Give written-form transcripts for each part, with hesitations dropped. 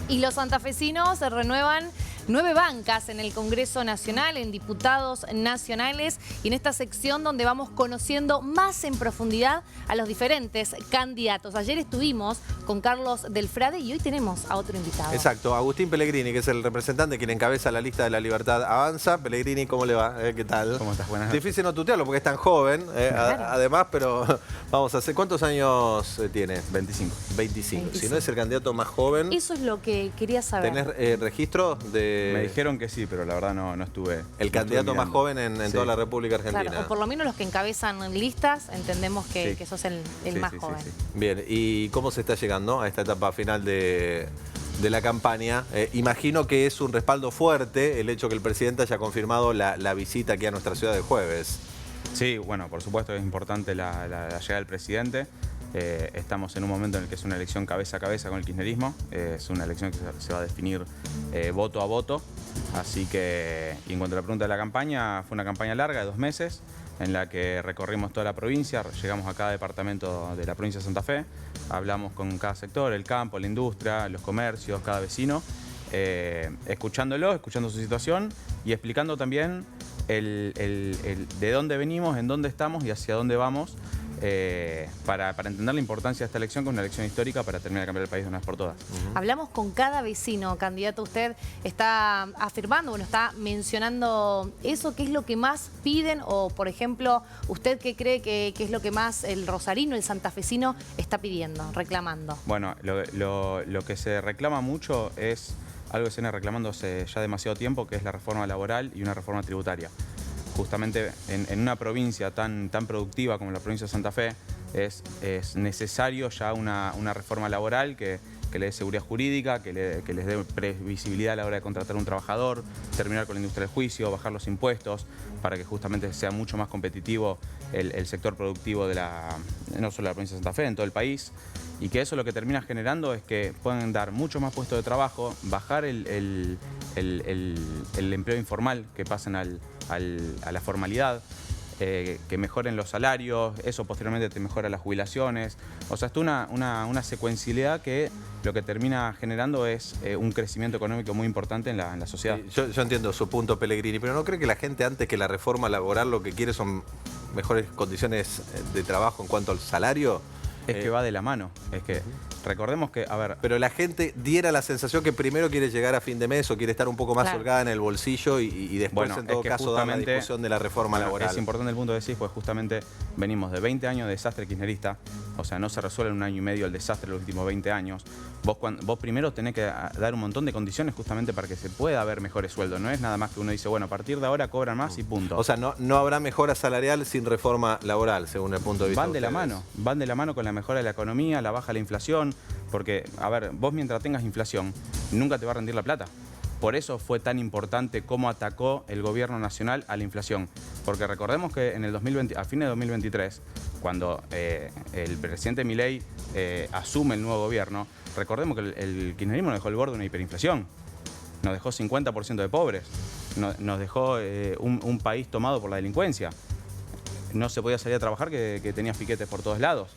Y los santafesinos se renuevan 9 bancas en el Congreso Nacional, en diputados nacionales, y en esta sección donde vamos conociendo más en profundidad a los diferentes candidatos. Ayer estuvimos con Carlos Delfrade y hoy tenemos a otro invitado. Exacto, Agustín Pellegrini, que es el representante quien encabeza la lista de La Libertad Avanza. Pellegrini, ¿cómo le va? ¿Qué tal? ¿Cómo estás? Buenas noches. Difícil no tutearlo porque es tan joven, Claro. además, pero vamos a hacer. ¿Cuántos años tiene? 25. 25. Si no es el candidato más joven, Eso es lo que quería saber. ¿tenés registro de Me dijeron que sí, pero la verdad no estuve. el candidato más joven en Sí. toda la República Argentina? Claro, o por lo menos los que encabezan listas, entendemos que, Sí. sos el Sí, más sí, joven. sí. Bien, ¿y cómo se está llegando a esta etapa final de la campaña? Imagino que es un respaldo fuerte el hecho que el presidente haya confirmado la visita aquí a nuestra ciudad de jueves. Sí, bueno, por supuesto es importante la llegada del presidente. Estamos en un momento en el que es una elección cabeza a cabeza con el kirchnerismo. Es una elección que se va a definir voto a voto. Así que, y en cuanto a la pregunta de la campaña, fue una campaña larga de 2 meses en la que recorrimos toda la provincia, llegamos a cada departamento de la provincia de Santa Fe, hablamos con cada sector, el campo, la industria, los comercios, cada vecino, escuchando su situación y explicando también de dónde venimos, en dónde estamos y hacia dónde vamos, para entender la importancia de esta elección, que es una elección histórica para terminar de cambiar el país de una vez por todas. Hablamos con cada vecino, candidato. Usted está afirmando, bueno, está mencionando eso, ¿qué es lo que más piden? O, por ejemplo, ¿usted qué cree que es lo que más el rosarino, el santafesino, está pidiendo, reclamando? Bueno, lo que se reclama mucho es algo que se viene reclamando hace ya demasiado tiempo, que es la reforma laboral y una reforma tributaria. Justamente en una provincia tan productiva como la provincia de Santa Fe, es necesario ya una reforma laboral que le dé seguridad jurídica, que les dé previsibilidad a la hora de contratar a un trabajador, terminar con la industria del juicio, bajar los impuestos, para que justamente sea mucho más competitivo el sector productivo no solo de la provincia de Santa Fe, en todo el país. Y que eso lo que termina generando es que puedan dar muchos más puestos de trabajo, bajar el empleo informal, que pasen a la formalidad, que mejoren los salarios, eso posteriormente te mejora las jubilaciones. O sea, es una secuencialidad que lo que termina generando es un crecimiento económico muy importante en la sociedad. Yo entiendo su punto, Pellegrini, pero ¿no cree que la gente antes que la reforma laboral lo que quiere son mejores condiciones de trabajo en cuanto al salario? Es que va de la mano. Es que recordemos que, a ver... Pero la gente diera la sensación que primero quiere llegar a fin de mes o quiere estar un poco más holgada en el bolsillo y después, Bueno, en todo caso, dar la discusión de la reforma laboral. Es importante el punto que decís, pues justamente venimos de 20 años de desastre kirchnerista. O sea, no se resuelve en 1 año y medio el desastre de los últimos 20 años. Vos primero tenés que dar un montón de condiciones justamente para que se pueda haber mejores sueldos. No es nada más que uno dice, bueno, a partir de ahora cobran más y punto. O sea, no habrá mejora salarial sin reforma laboral, según el punto de vista van de la mano con la mejora de la economía, la baja de la inflación, porque, a ver, vos mientras tengas inflación, nunca te va a rendir la plata. Por eso fue tan importante cómo atacó el gobierno nacional a la inflación. Porque recordemos que en el 2020, a fines de 2023, cuando el presidente Milei asume el nuevo gobierno, recordemos que el kirchnerismo nos dejó el borde de una hiperinflación. Nos dejó 50% de pobres. Nos dejó un país tomado por la delincuencia. No se podía salir a trabajar que tenía piquetes por todos lados.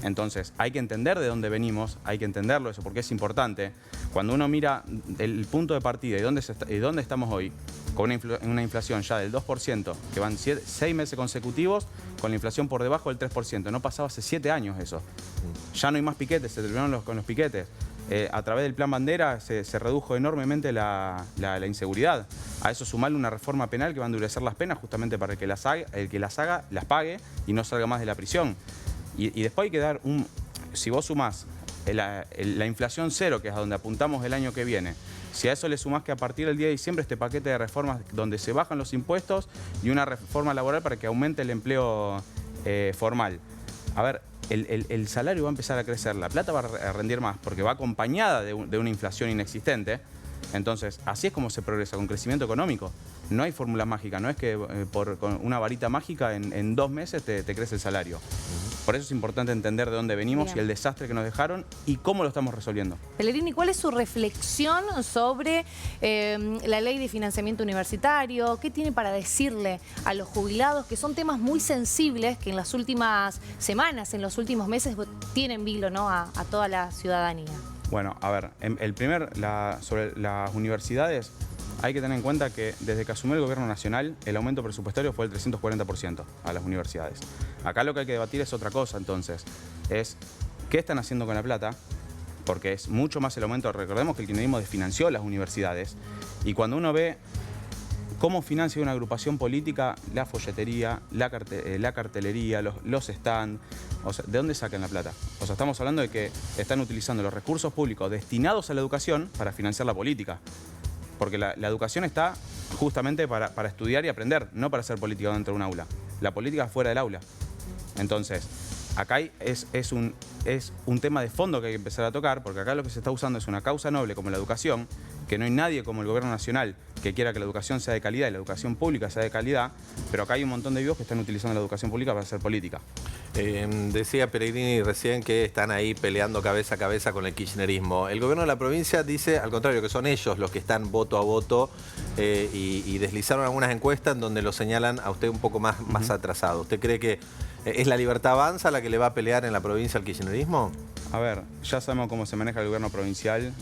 Entonces, hay que entender de dónde venimos, hay que entenderlo eso, porque es importante. Cuando uno mira el punto de partida y dónde estamos hoy, con una inflación ya del 2%, que van 6 meses consecutivos, con la inflación por debajo del 3%. No pasaba hace 7 años eso. Ya no hay más piquetes, se terminaron con los piquetes. A través del Plan Bandera se redujo enormemente la inseguridad. A eso sumarle una reforma penal que va a endurecer las penas justamente para que el que las haga, las pague y no salga más de la prisión. Y después hay que dar si vos sumás la inflación cero, que es a donde apuntamos el año que viene, si a eso le sumás que a partir del día de diciembre este paquete de reformas donde se bajan los impuestos y una reforma laboral para que aumente el empleo formal. A ver, el salario va a empezar a crecer, la plata va a rendir más porque va acompañada de una inflación inexistente. Entonces, así es como se progresa, con crecimiento económico. No hay fórmula mágica, no es que con una varita mágica en 2 meses te crece el salario. Por eso es importante entender de dónde venimos y el desastre que nos dejaron y cómo lo estamos resolviendo. Pellegrini, ¿cuál es su reflexión sobre la ley de financiamiento universitario? ¿Qué tiene para decirle a los jubilados, que son temas muy sensibles que en las últimas semanas, en los últimos meses tienen vilo, ¿no?, a toda la ciudadanía? Bueno, a ver, sobre las universidades, hay que tener en cuenta que desde que asumió el gobierno nacional, el aumento presupuestario fue del 340% a las universidades. Acá lo que hay que debatir es otra cosa, entonces, es qué están haciendo con la plata, porque es mucho más el aumento. Recordemos que el kirchnerismo desfinanció las universidades, y cuando uno ve cómo financia una agrupación política, la folletería, la cartelería, los stands, o sea, ¿de dónde sacan la plata? O sea, estamos hablando de que están utilizando los recursos públicos destinados a la educación para financiar la política. Porque la educación está justamente para estudiar y aprender, no para hacer política dentro de un aula. La política fuera del aula. Entonces, acá es un tema de fondo que hay que empezar a tocar, porque acá lo que se está usando es una causa noble como la educación, que no hay nadie como el gobierno nacional que quiera que la educación sea de calidad y la educación pública sea de calidad, pero acá hay un montón de vivos que están utilizando la educación pública para hacer política. Decía Pellegrini recién que están ahí peleando cabeza a cabeza con el kirchnerismo. El gobierno de la provincia dice, al contrario, que son ellos los que están voto a voto y deslizaron algunas encuestas en donde lo señalan a usted un poco más atrasado. ¿Usted cree que es la Libertad Avanza la que le va a pelear en la provincia al kirchnerismo? A ver, ya sabemos cómo se maneja el gobierno provincial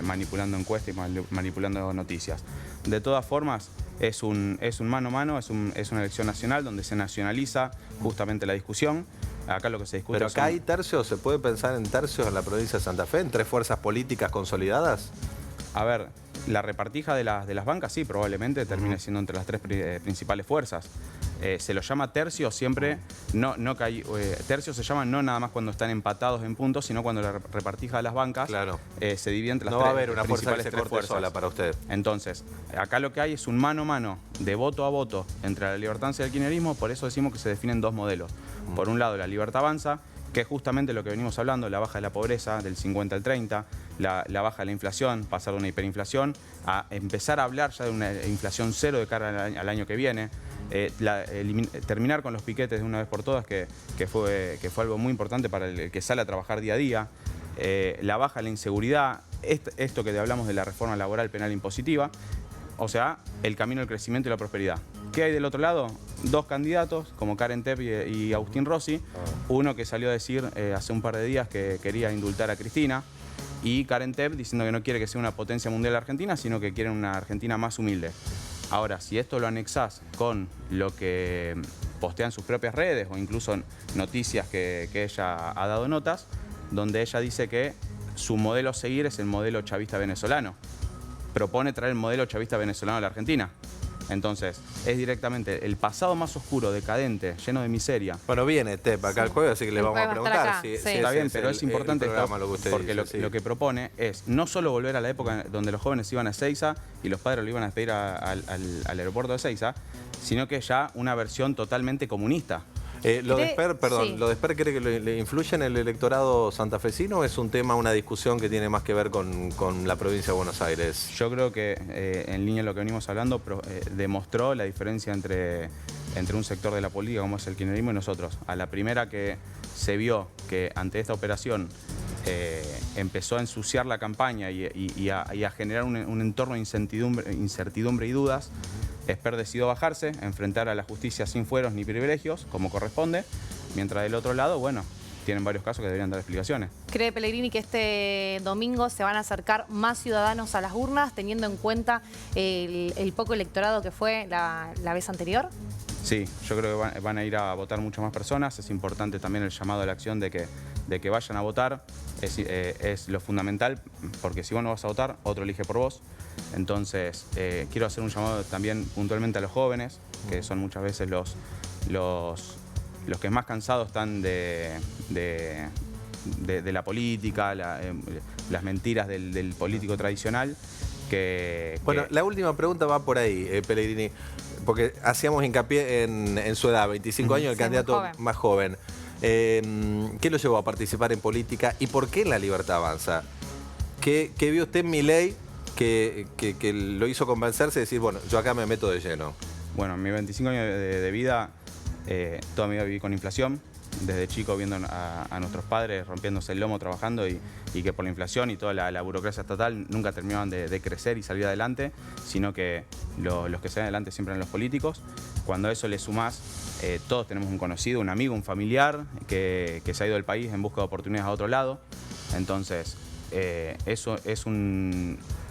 manipulando encuestas y manipulando noticias. De todas formas, es un mano a mano, es una elección nacional donde se nacionaliza justamente la discusión. Acá lo que se discute... ¿Pero acá hay tercios? ¿Se puede pensar en tercios en la provincia de Santa Fe? ¿En 3 fuerzas políticas consolidadas? A ver, la repartija de las bancas sí, probablemente termine siendo entre las 3 principales fuerzas. Se lo llama tercio siempre, no que hay, tercio se llama no nada más cuando están empatados en puntos, sino cuando la repartija de las bancas se divide entre las 3 principales fuerzas. No va a haber una fuerza que se corte sola para usted. Entonces, acá lo que hay es un mano a mano de voto a voto entre la Libertad Avanza y el kirchnerismo, por eso decimos que se definen 2 modelos. Por un lado, la Libertad Avanza, que es justamente lo que venimos hablando, la baja de la pobreza del 50 al 30, la baja de la inflación, pasar de una hiperinflación a empezar a hablar ya de una inflación cero de cara al año que viene, terminar con los piquetes de una vez por todas, que fue algo muy importante para el que sale a trabajar día a día, la baja de la inseguridad, esto que hablamos de la reforma laboral penal impositiva, o sea, el camino del crecimiento y la prosperidad. ¿Qué hay del otro lado? 2 candidatos, como Karen Tepp y Agustín Rossi. Uno que salió a decir hace un par de días que quería indultar a Cristina, y Karen Tepp diciendo que no quiere que sea una potencia mundial la Argentina, sino que quiere una Argentina más humilde. Ahora, si esto lo anexás con lo que postea en sus propias redes o incluso noticias que ella ha dado notas, donde ella dice que su modelo a seguir es el modelo chavista venezolano. Propone traer el modelo chavista venezolano a la Argentina. Entonces, es directamente el pasado más oscuro, decadente, lleno de miseria. Bueno, viene Tepp acá al jueves, así que le vamos a preguntar. Sí. Está bien, pero es importante esto, porque dice, lo que propone es no solo volver a la época donde los jóvenes iban a Ezeiza y los padres lo iban a despedir al aeropuerto de Ezeiza, sino que ya una versión totalmente comunista. ¿Lo de Esper cree que le influye en el electorado santafesino o es un tema, una discusión que tiene más que ver con la provincia de Buenos Aires? Yo creo que en línea de lo que venimos hablando demostró la diferencia entre un sector de la política como es el kirchnerismo y nosotros. A la primera que se vio que ante esta operación empezó a ensuciar la campaña y a generar un entorno de incertidumbre y dudas, Esper decidió bajarse, enfrentar a la justicia sin fueros ni privilegios, como corresponde, mientras del otro lado, bueno, tienen varios casos que deberían dar explicaciones. ¿Cree Pellegrini que este domingo se van a acercar más ciudadanos a las urnas, teniendo en cuenta el poco electorado que fue la vez anterior? Sí, yo creo que van a ir a votar muchas más personas. Es importante también el llamado a la acción de que vayan a votar. Es lo fundamental, porque si vos no vas a votar, otro elige por vos. Entonces, quiero hacer un llamado también puntualmente a los jóvenes, que son muchas veces los que más cansados están de la política, las mentiras del político tradicional. Bueno, la última pregunta va por ahí, Pellegrini, porque hacíamos hincapié en su edad, 25 años, el candidato más joven. ¿Qué lo llevó a participar en política y por qué en la Libertad Avanza? ¿Qué vio usted en Milei que lo hizo convencerse y decir, bueno, yo acá me meto de lleno? Bueno, en mis 25 años de vida, toda mi vida viví con inflación. Desde chico viendo a nuestros padres rompiéndose el lomo trabajando y que por la inflación y toda la burocracia estatal nunca terminaban de crecer y salir adelante, sino que los que salen adelante siempre eran los políticos. Cuando a eso le sumás, todos tenemos un conocido, un amigo, un familiar que se ha ido del país en busca de oportunidades a otro lado. Entonces, eso es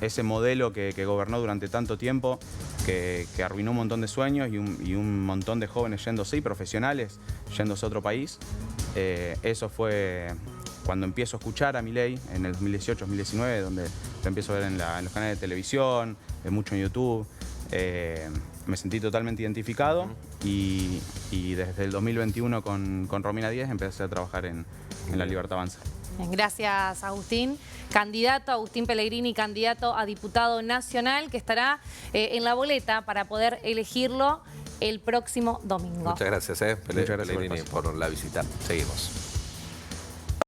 ese modelo que gobernó durante tanto tiempo, que arruinó un montón de sueños y un montón de jóvenes yéndose y profesionales yéndose a otro país. Eso fue cuando empiezo a escuchar a Milei en el 2018-2019, donde lo empiezo a ver en los canales de televisión, mucho en YouTube. Me sentí totalmente identificado y desde el 2021 con Romina Díez empecé a trabajar en La Libertad Avanza. Gracias, Agustín. Candidato Agustín Pellegrini, candidato a diputado nacional, que estará en la boleta para poder elegirlo el próximo domingo. Muchas gracias, Pellegrini, por la visita. Seguimos.